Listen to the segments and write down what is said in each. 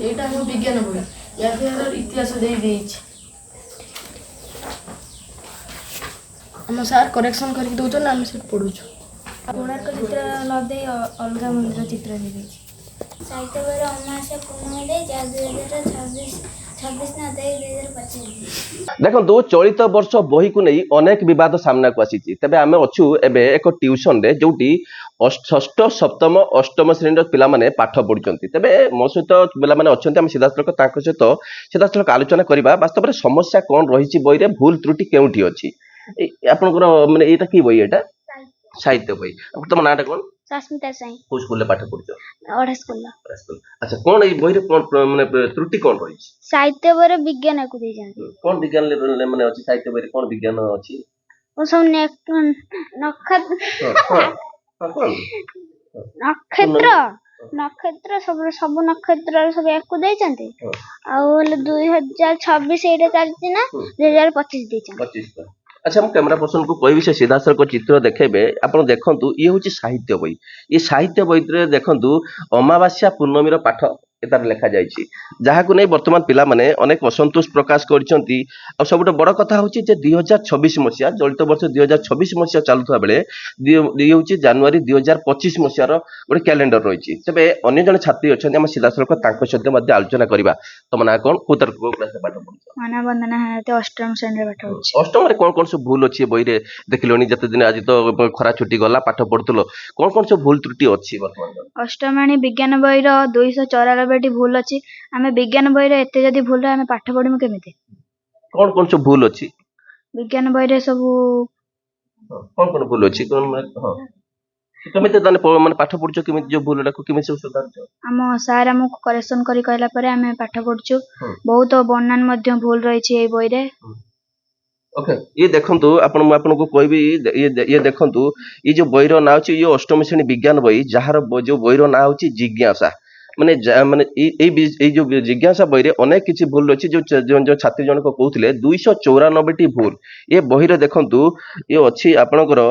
এইটা ଆମ ବିଜ୍ଞାନ ବହି ୟା ଦେହର ଇତିହାସ ଦେଇଛି ଆମ ସାର୍ କରେକ୍ସନ୍ କରିକି ଦେଉଛନ୍ତି ଆମେ ସେଠି ପଢ଼ୁଛୁ। କୋଣାର୍କ ଚିତ୍ର ନ ଦେଇ ଅଲଗା ମନ୍ଦିର ଚିତ୍ର ଦେଇଛି। ସାହିତ୍ୟ ବହିରେ ଅମାବାସ୍ୟା ପୂର୍ଣ୍ଣିମା ଦେଇ 2026 ନ ଦେଇ 2025। ଦେଖନ୍ତୁ ଚଳିତ ବର୍ଷ ବହିକୁ ନେଇ ଅନେକ ବିବାଦ ସାମ୍ନାକୁ ଆସିଛି। ତେବେ ଆମେ ଅଛୁ ଏବେ ଏକ ଟ୍ୟୁସନରେ ଯୋଉଠି ଷଷ୍ଠ ସପ୍ତମ ଅଷ୍ଟମ ଶ୍ରେଣୀର ପିଲାମାନେ ପାଠ ପଢୁଛନ୍ତି। ତେବେ ମୋ ସହିତ ପିଲାମାନେ ଅଛନ୍ତି, ଆମେ ସିଧାସଳଖ ତାଙ୍କ ସହିତ ସିଧାସଳଖ ଆଲୋଚନା କରିବା ବାସ୍ତବରେ ସମସ୍ୟା କଣ ରହିଛି ବହିରେ, ଭୁଲ ତ୍ରୁଟି କେଉଁଠି ଅଛି। ଆପଣଙ୍କର ମାନେ ଏଇଟା କି ବହି? ଏଇଟା ସାହିତ୍ୟ ବହି। ତମ ନାଁଟା କଣ? ସସ୍ମିତା ସାଇଁ। କୋଉ ସ୍କୁଲରେ ପାଠ ପଢୁଛ? ଓଢା ସ୍କୁଲ। ଆଚ୍ଛା, କଣ ଏଇ ବହିରେ କଣ ମାନେ ତ୍ରୁଟି କଣ ରହିଛି? ସାହିତ୍ୟ ବହିରେ ବିଜ୍ଞାନକୁ ଦେଇଛନ୍ତି। କଣ ବିଜ୍ଞାନ ମାନେ ଅଛି ସାହିତ୍ୟ ବହିରେ? କଣ ବିଜ୍ଞାନ ଅଛି? ସବୁ ନକ୍ଷତ୍ର ସବୁ ନକ୍ଷତ୍ରର ସବୁ ୟାକୁ ଦେଇଛନ୍ତି। ଆଉ ହେଲେ 2026 ଏଇଟା ଚାଲିଛି ନା 2025 ଦେଇଛନ୍ତି। ଆଚ୍ଛା, ମୁଁ କ୍ୟାମେରା ପର୍ସନକୁ କହିବି ସେ ସିଧାସଳଖ ଚିତ୍ର ଦେଖେଇବେ। ଆପଣ ଦେଖନ୍ତୁ, ଇଏ ହଉଛି ସାହିତ୍ୟ ବହି। ଏ ସାହିତ୍ୟ ବହିରେ ଦେଖନ୍ତୁ ଅମାବାସ୍ୟା ପୂର୍ଣ୍ଣମୀର ପାଠ ଏଠାରେ ଲେଖାଯାଇଛି, ଯାହାକୁ ନେଇ ବର୍ତ୍ତମାନ ପିଲାମାନେ ଅନେକ ଅସନ୍ତୋଷ ପ୍ରକାଶ କରିଛନ୍ତି। ଆଉ ସବୁଠୁ ବଡ଼ କଥା ହେଉଛି ଯେ 2026 ମସିହା, ଚଳିତ ବର୍ଷ 2026 ମସିହା ଚାଲୁଥିବା ବେଳେ ଇଏ ହେଉଛି ଜାନୁଆରୀ 2025 ମସିହାର ଗୋଟେ କ୍ୟାଲେଣ୍ଡର ରହିଛି। ତେବେ ଅନ୍ୟ ଜଣେ ଛାତ୍ରୀ ଅଛନ୍ତି, ଆମେ ସିଧାସଳଖ ତାଙ୍କ ସହିତ ମଧ୍ୟ ଆଲୋଚନା କରିବା। ତମ ନାଁ କଣ? କୋଉ କ୍ଲାସରେ ପାଠ ପଢୁଛ? ମାନବନ୍ଦନା ହାୟାତି ଅଷ୍ଟମ ଶ୍ରେଣୀରେ ପାଠ ପଢୁଛି। ଅଷ୍ଟମରେ କଣ କଣ ସବୁ ଭୁଲ ଅଛି ବହିରେ ଦେଖିଲଣି? ଯେତେ ଦିନ ଆଜି ତ ଖରା ଛୁଟି ଗଲା, ପାଠ ପଢୁଥିଲ, କଣ କଣ ସବୁ ଭୁଲ ତ୍ରୁଟି ଅଛି ବର୍ତ୍ତମାନ? ଅଷ୍ଟମାଣୀ ବିଜ୍ଞାନ ବହିର 294ଟି ଭୁଲ ଅଛି। ଆମେ ବିଜ୍ଞାନ ବହିରେ ଏତେ ଯଦି ଭୁଲ ଆମେ ପାଠ ପଢିବୁ କେମିତି? କଣ କଣ ସବୁ ଭୁଲ ଅଛି ବିଜ୍ଞାନ ବହିରେ? ସବୁ କଣ କଣ ଭୁଲ ଅଛି? କେମିତି ମାନେ ପାଠ ପଢୁଛ, କେମିତି ଯୋଉ ଭୁଲଟାକୁ କେମିତି ସବୁ ସୁଧାରୁଛ? ଆମ ସାର୍ ଆମକୁ କରେକ୍ସନ କରି କହିଲା ପରେ ଆମେ ପାଠ ପଢୁଛୁ। ବହୁତ ବନାନ ମଧ୍ୟ ଭୁଲ ରହିଛି ଏଇ ବହିରେ। ଓକେ, ଇଏ ଦେଖନ୍ତୁ, ମୁଁ ଆପଣଙ୍କୁ କହିବି, ଇଏ ଦେଖନ୍ତୁ, ଏଇ ଯୋଉ ବହିର ନାଁ ଅଛି, ଇଏ ଅଷ୍ଟମ ଶ୍ରେଣୀ ବିଜ୍ଞାନ ବହି, ଯାହାର ଯୋଉ ବହିର ନାଁ ହଉଛି ଜିଜ୍ଞାସା। ମାନେ ଏଇ ଯୋଉ ଜିଜ୍ଞାସା ବହିରେ ଅନେକ କିଛି ଭୁଲ ଅଛି। ଯୋଉ ଛାତ୍ରୀ ଜଣକ କହୁଥିଲେ 294ଟି ଭୁଲ ଏ ବହିରେ ଦେଖନ୍ତୁ। ଇଏ ଅଛି ଆପଣଙ୍କର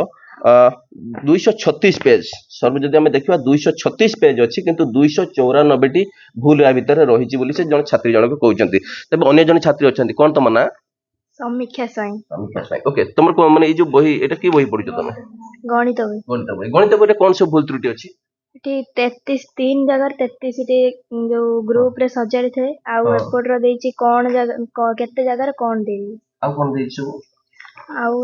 236 ପେଜ। ସର୍ବ ଯଦି ଆମେ ଦେଖିବା 236 ପେଜ ଅଛି, କିନ୍ତୁ 294ଟି ଭୁଲ ୟା ଭିତରେ ରହିଛି ବୋଲି ସେ ଜଣେ ଛାତ୍ରୀ ଜଣକ କହୁଛନ୍ତି। ତେବେ ଅନ୍ୟ ଜଣେ ଛାତ୍ରୀ ଅଛନ୍ତି, କଣ ତମ ନାଁ? ସମୀକ୍ଷା ସ୍ୱାଇଁ। ଓକେ, ତମର ମାନେ ଏଇ ଯୋଉ ବହି, ଏଇଟା କି ବହି ପଢୁଛ ତମେ? ଗଣିତ ବହି। ଗଣିତ ବହିରେ କଣ ସବୁ ଭୁଲ ତ୍ରୁଟି ଅଛି? ଏଠି 3 ଜାଗାରେ 33ଟି ଯୋଉ ଗ୍ରୁପ ରେ ସଜାଡି ଥାଏ। ଆଉ ଏପଟର ଦେଇଛି କଣ କେତେ ଜାଗାରେ କଣ ଦେଇଛି। ଆଉ କଣ ଦେଇଛି ସବୁ? ଆଉ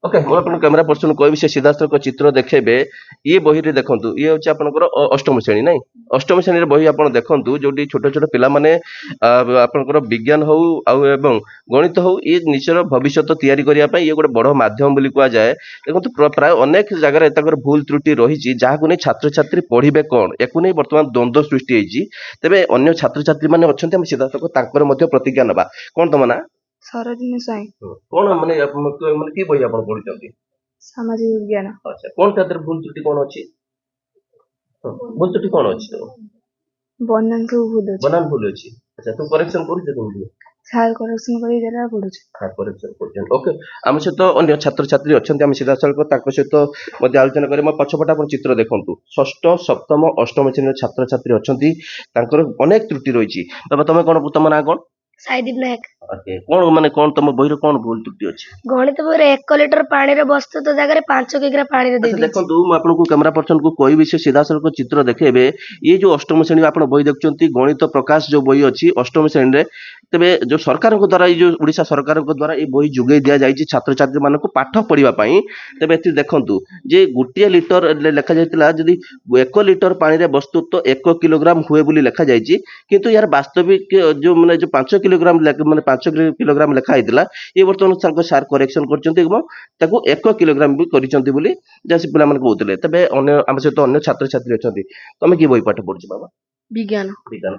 ଓକେ, ମୁଁ ଆପଣଙ୍କୁ କ୍ୟାମେରା ପର୍ସନ କହିବି ସେ ସିଧାସଳଖ ଚିତ୍ର ଦେଖେଇବେ। ଇଏ ବହିରେ ଦେଖନ୍ତୁ, ଇଏ ହଉଛି ଆପଣଙ୍କର ଅଷ୍ଟମ ଶ୍ରେଣୀ, ନାଇଁ? ଅଷ୍ଟମ ଶ୍ରେଣୀର ବହି ଆପଣ ଦେଖନ୍ତୁ, ଯୋଉଠି ଛୋଟ ଛୋଟ ପିଲାମାନେ ଆପଣଙ୍କର ବିଜ୍ଞାନ ହଉ ଆଉ ଏବଂ ଗଣିତ ହଉ, ଇଏ ନିଜର ଭବିଷ୍ୟତ ତିଆରି କରିବା ପାଇଁ ଇଏ ଗୋଟେ ବଡ ମାଧ୍ୟମ ବୋଲି କୁହାଯାଏ। ଦେଖନ୍ତୁ ପ୍ରାୟ ଅନେକ ଜାଗାରେ ତାଙ୍କର ଭୁଲ ତ୍ରୁଟି ରହିଛି, ଯାହାକୁ ନେଇ ଛାତ୍ରଛାତ୍ରୀ ପଢିବେ କଣ, ୟାକୁ ନେଇ ବର୍ତ୍ତମାନ ଦ୍ୱନ୍ଦ୍ୱ ସୃଷ୍ଟି ହେଇଛି। ତେବେ ଅନ୍ୟ ଛାତ୍ରଛାତ୍ରୀ ମାନେ ଅଛନ୍ତି, ଆମେ ସିଧାସଳଖ ତାଙ୍କର ମଧ୍ୟ ପ୍ରତିଜ୍ଞା ନେବା। କଣ ତମ ନାଁ? ସରୋଜିନୀ ସ୍ୱାଇଁ। କଣ ମାନେ କି ବହି ଆପଣ ପଢୁଛନ୍ତି? ସାମାଜିକ ବିଜ୍ଞାନ। ଆଚ୍ଛା, କଣ ତା ଦେହରେ ଭୁଲ ତ୍ରୁଟି କଣ ଅଛି? ଭୁଲ ତ୍ରୁଟି କଣ ଅଛି? ବନାନ ସବୁ ଭୁଲ ଅଛି। ବନାନ ଭୁଲ ଅଛି। ଆଚ୍ଛା, ତୁ କରେକ୍ସନ କରୁଛୁ କେମିତି? ସାର୍ କରେକ୍ସନ କରି ଦେଲା ପଢୁଛୁ। କରେକ୍ସନ କରୁଛନ୍ତି। ଓକେ, ଆମ ସହିତ ଅନ୍ୟ ଛାତ୍ରଛାତ୍ରୀ ଅଛନ୍ତି, ଆମେ ସିଧାସଳଖ ତାଙ୍କ ସହିତ ମଧ୍ୟ ଆଲୋଚନା କରିବା। ମୋ ପଛପଟେ ଆପଣ ଚିତ୍ର ଦେଖନ୍ତୁ, ଷଷ୍ଠ ସପ୍ତମ ଅଷ୍ଟମ ଶ୍ରେଣୀର ଛାତ୍ରଛାତ୍ରୀ ଅଛନ୍ତି, ତାଙ୍କର ଅନେକ ତ୍ରୁଟି ରହିଛି। ତମେ କଣ, ତମ ନାଁ କଣ? ସାଇଦୀପ ନାୟକ। କଣ ମାନେ କଣ ତମ ବହିରେ କଣ ଭୁଲ ତ୍ରୁଟି ଅଛି? ଗଣିତ ବହିରେ 1 ଲିଟର ପାଣିର ବସ୍ତୁ ତ ଜାଗାରେ 5 କିଗ୍ରା ପାଣିରେ ଦେଇଛି। ଦେଖନ୍ତୁ, ମୁଁ ଆପଣଙ୍କୁ କ୍ୟାମେରା ପର୍ସନକୁ କହିବି ସେ ସିଧାସଳଖ ଚିତ୍ର ଦେଖେଇବେ। ଇଏ ଯୋଉ ଅଷ୍ଟମ ଶ୍ରେଣୀ ଆପଣ ବହି ଦେଖୁଛନ୍ତି, ଗଣିତ ପ୍ରକାଶ ଯୋଉ ବହି ଅଛି ଅଷ୍ଟମ ଶ୍ରେଣୀରେ, ତେବେ ଯୋଉ ସରକାରଙ୍କ ଦ୍ୱାରା, ଏଇ ଯୋଉ ଓଡିଶା ସରକାରଙ୍କ ଦ୍ୱାରା ଏଇ ବହି ଯୋଗାଇ ଦିଆଯାଇଛି ଛାତ୍ରଛାତ୍ରୀ ମାନଙ୍କୁ ପାଠ ପଢିବା ପାଇଁ। ତେବେ ଏଠି ଦେଖନ୍ତୁ ଯେ 1 ଲିଟର ଲେଖାଯାଇଥିଲା, ଯଦି 1 ଲିଟର ପାଣିରେ ବସ୍ତୁତ୍ୱ 1 କିଲୋଗ୍ରାମ ହୁଏ ବୋଲି ଲେଖାଯାଇଛି, କିନ୍ତୁ ଏହାର ବାସ୍ତବିକ ଯୋଉ 5 କିଲୋଗ୍ରାମ ମାନେ 5 କିଲୋଗ୍ରାମ ଲେଖା ହେଇଥିଲା, ଇଏ ବର୍ତ୍ତମାନ ତାଙ୍କ ସାର୍ କରେକ୍ସନ କରିଛନ୍ତି ଏବଂ ତାକୁ 1 କିଲୋଗ୍ରାମ ବି କରିଛନ୍ତି ବୋଲି ଯାହା ସେ ପିଲାମାନେ କହୁଥିଲେ। ତେବେ ଆମ ସହିତ ଅନ୍ୟ ଛାତ୍ରଛାତ୍ରୀ ଅଛନ୍ତି। ତମେ କି ବହି ପାଠ ପଢୁଛ ବାବା? ବିଜ୍ଞାନ।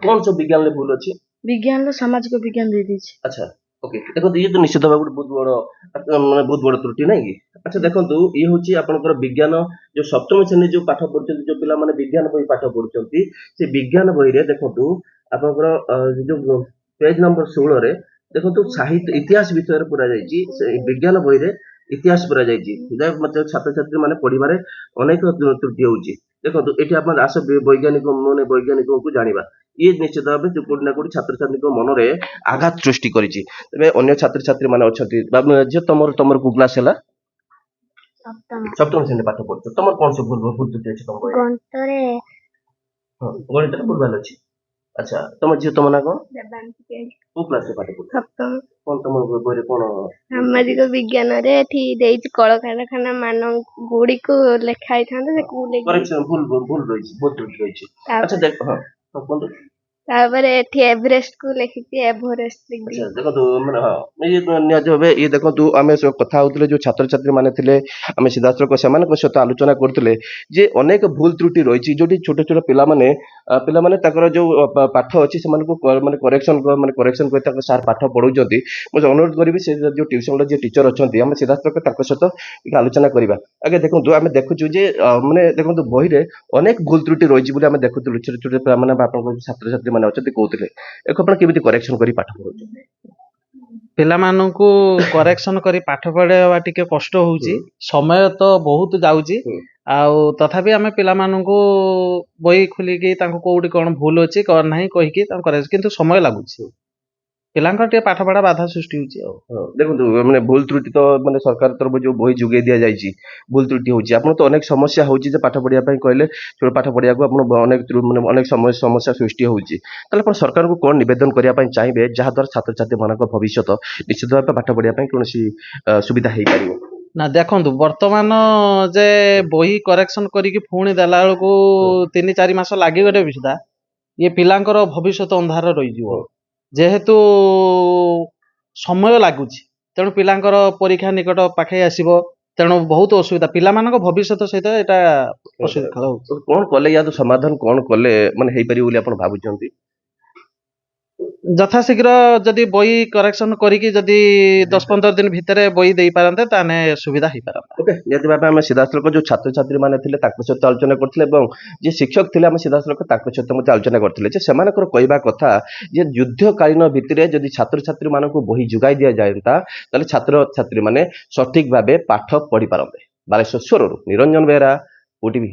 କଣ ସବୁ ବିଜ୍ଞାନରେ ଭୁଲ ଅଛି? ବିଜ୍ଞାନର ସାମାଜିକ ବିଜ୍ଞାନ ଦେଇଛି। ଆଚ୍ଛା, ଓକେ, ଦେଖନ୍ତୁ ଇଏ ତ ନିଶ୍ଚିତ ଭାବେ ଗୋଟେ ବହୁତ ବଡ ତ୍ରୁଟି, ନାଇଁ କି? ଆଚ୍ଛା, ଦେଖନ୍ତୁ ଇଏ ହଉଛି ଆପଣଙ୍କର ବିଜ୍ଞାନ ଯୋଉ ସପ୍ତମ ଶ୍ରେଣୀ ଯୋଉ ପାଠ ପଢୁଛନ୍ତି, ଯୋଉ ପିଲାମାନେ ବିଜ୍ଞାନ ବହି ପାଠ ପଢୁଛନ୍ତି, ସେ ବିଜ୍ଞାନ ବହିରେ ଦେଖନ୍ତୁ ଆପଣଙ୍କର ଯୋଉ ପେଜ ନମ୍ବର 16ରେ ଦେଖନ୍ତୁ ସାହିତ୍ୟ ଇତିହାସ ବିଷୟରେ ପୁରା ଯାଇଛି। ସେ ବିଜ୍ଞାନ ବହିରେ ଇତିହାସ ପୁରା ଯାଇଛି, ଯାହା ମଧ୍ୟ ଛାତ୍ରଛାତ୍ରୀ ମାନେ ପଢିବାରେ ଅନେକ ତ୍ରୁଟି ହଉଛି। ଦେଖନ୍ତୁ ଏଠି ଆପଣ ଆସ ବୈଜ୍ଞାନିକଙ୍କୁ ଜାଣିବା ଇଏ ନିଶ୍ଚିତ ଭାବେ କୋଉଠି ନା କୋଉଠି ଛାତ୍ରଛାତ୍ରୀଙ୍କ ମନରେ ଆଘାତ ସୃଷ୍ଟି କରିଛି। ତେବେ ଅନ୍ୟ ଛାତ୍ରଛାତ୍ରୀ ମାନେ ଅଛନ୍ତି ଝିଅ ତମର କୋଉ କ୍ଲାସ ହେଲା? ସପ୍ତମ ସପ୍ତମ ଶ୍ରେଣୀରେ ପାଠ ପଢୁଛ। ତମର କଣ ସବୁ ଭୁଲ ତ୍ରୁଟି ଅଛି ତମ ବହିରେ? ଗଣିତରେ ହଁ, ଗଣିତରେ ଭୁଲଭାଲ ଅଛି। ଆଚ୍ଛା ତମ ଝିଅ ତମ ନାଁ କଣ? ଦେବାଂଶୀ କୋଉ କ୍ଲାସରେ ପାଠ ପଢୁଛ? ସପ୍ତମ କଣ ତମ ବହିରେ କଣ? ସାମାଜିକ ବିଜ୍ଞାନରେ ଏଠି ଦେଇଛି କଳକାରଖାନା ମାନ ଗୁଡ଼ିକୁ ଲେଖା ହେଇଥାନ୍ତା ସେ କରେକ୍ସନ ଭୁଲ ରହିଛି, ଭୁଲ ତ୍ରୁଟି ରହିଛି। ଆଚ୍ଛା ଦେଖ ହଁ ହଁ, କୁହନ୍ତୁ। ତାପରେ ଏଠି ଏଭରେଷ୍ଟକୁ ଲେଖିଛି ଏଭରେଷ୍ଟ ଆଚ୍ଛା ଦେଖନ୍ତୁ ମାନେ ହଁ ଇଏ ନିହାତି ଭାବେ ଇଏ ଦେଖନ୍ତୁ ଆମେ ସବୁ କଥା ହଉଥିଲେ ଯୋଉ ଛାତ୍ରଛାତ୍ରୀ ମାନେ ଥିଲେ ଆମେ ସିଧାସଳଖ ସେମାନଙ୍କ ସହିତ ଆଲୋଚନା କରୁଥିଲେ ଯେ ଅନେକ ଭୁଲ ତ୍ରୁଟି ରହିଛି ଯୋଉଠି ଛୋଟ ଛୋଟ ପିଲାମାନେ ତାଙ୍କର ଯୋଉ ପାଠ ଅଛି ସେମାନଙ୍କୁ କରେକ୍ସନ କରି ତାଙ୍କ ସାର୍ ପାଠ ପଢଉଛନ୍ତି। ମୁଁ ଅନୁରୋଧ କରିବି ସେ ଯୋଉ ଟ୍ୟୁସନର ଯିଏ ଟିଚର ଅଛନ୍ତି ଆମେ ସିଧାସଳଖ ତାଙ୍କ ସହିତ ଟିକେ ଆଲୋଚନା କରିବା। ଆଜ୍ଞା ଦେଖନ୍ତୁ ଆମେ ଦେଖୁଛୁ ଯେ ମାନେ ଦେଖନ୍ତୁ ବହିରେ ଅନେକ ଭୁଲ ତ୍ରୁଟି ରହିଛି ବୋଲି ଆମେ ଦେଖୁଥିଲୁ ଛୋଟ ଛୋଟ ପିଲାମାନେ ବା ଆପଣଙ୍କ ଛାତ୍ରଛାତ୍ରୀ ମାନେ ଅଛନ୍ତି କହୁଥିଲେ ଏକ ଆପଣ କେମିତି କରେକ୍ସନ କରି ପାଠ ପଢଉଛନ୍ତି? ପିଲାମାନଙ୍କୁ କରେକ୍ସନ କରି ପାଠ ପଢେଇବା ଟିକେ କଷ୍ଟ ହଉଛି, ସମୟ ତ ବହୁତ ଯାଉଛି। ଆଉ ତଥାପି ଆମେ ପିଲାମାନଙ୍କୁ ବହି ଖୋଲିକି ତାଙ୍କୁ କୋଉଠି କଣ ଭୁଲ ଅଛି କଣ ନାହିଁ କହିକି ତାଙ୍କୁ କରେକ୍ଟ, କିନ୍ତୁ ସମୟ ଲାଗୁଛି। ପିଲାଙ୍କର ଟିକେ ପାଠ ପଢା ବାଧା ସୃଷ୍ଟି ହଉଛି ଆଉ। ହଁ, ଦେଖନ୍ତୁ ମାନେ ଭୁଲ ତ୍ରୁଟି ତ ମାନେ ସରକାର ତରଫରୁ ଯୋଉ ବହି ଯୋଗେଇ ଦିଆଯାଇଛି ଭୁଲ ତ୍ରୁଟି ହଉଛି। ଆପଣ ତ ଅନେକ ସମସ୍ୟା ହଉଛି ଯେ ପାଠ ପଢିବା ପାଇଁ କହିଲେ ପାଠ ପଢିବାକୁ ଆପଣ ଅନେକ ସମସ୍ୟା ସୃଷ୍ଟି ହଉଛି। ତାହେଲେ ଆପଣ ସରକାରଙ୍କୁ କଣ ନିବେଦନ କରିବା ପାଇଁ ଚାହିଁବେ ଯାହାଦ୍ୱାରା ଛାତ୍ରଛାତ୍ରୀ ମାନଙ୍କ ଭବିଷ୍ୟତ ନିଶ୍ଚିତ ଭାବେ ପାଠ ପଢିବା ପାଇଁ କୌଣସି ସୁବିଧା ହେଇପାରିବ? ନା ଦେଖନ୍ତୁ ବର୍ତ୍ତମାନ ଯେ ବହି କରେକ୍ସନ କରିକି ପୁଣି ଦେଲା ବେଳକୁ 3-4 ମାସ ଲାଗିଗଲେ ବି ସୁଦ୍ଧା ଇଏ ପିଲାଙ୍କର ଭବିଷ୍ୟତ ଅନ୍ଧାର ରହିଯିବ। ଯେହେତୁ ସମୟ ଲାଗୁଛି ତେଣୁ ପିଲାଙ୍କର ପରୀକ୍ଷା ନିକଟ ପାଖେଇ ଆସିବ, ତେଣୁ ବହୁତ ଅସୁବିଧା ପିଲାମାନଙ୍କ ଭବିଷ୍ୟତ ସହିତ ଏଇଟା ଅସୁବିଧା ଖେଳ ହଉଛି। କଣ କଲେ ୟାର ସମାଧାନ କଣ କଲେ ମାନେ ହେଇପାରିବ ବୋଲି ଆପଣ ଭାବୁଛନ୍ତି? ଯଥାଶୀଘ୍ର ଯଦି ବହି କରେକ୍ସନ କରିକି ଯଦି 10-15 ଦିନ ଭିତରେ ବହି ଦେଇପାରନ୍ତେ ତାହେଲେ ସୁବିଧା ହେଇପାରନ୍ତା। ଓକେ, ନିହାତି ଭାବେ ଆମେ ସିଧାସଳଖ ଯୋଉ ଛାତ୍ରଛାତ୍ରୀ ମାନେ ଥିଲେ ତାଙ୍କ ସହିତ ଆଲୋଚନା କରିଥିଲେ ଏବଂ ଯିଏ ଶିକ୍ଷକ ଥିଲେ ଆମେ ସିଧାସଳଖ ତାଙ୍କ ସହିତ ମଧ୍ୟ ଆଲୋଚନା କରିଥିଲେ ଯେ ସେମାନଙ୍କର କହିବା କଥା ଯେ ଯୁଦ୍ଧକାଳୀନ ଭିତ୍ତିରେ ଯଦି ଛାତ୍ରଛାତ୍ରୀ ମାନଙ୍କୁ ବହି ଯୋଗାଇ ଦିଆଯାଆନ୍ତା ତାହେଲେ ଛାତ୍ରଛାତ୍ରୀ ମାନେ ସଠିକ ଭାବେ ପାଠ ପଢି ପାରନ୍ତେ। ବାଲେଶ୍ୱର ନିରଞ୍ଜନ ବେହେରା, OTV।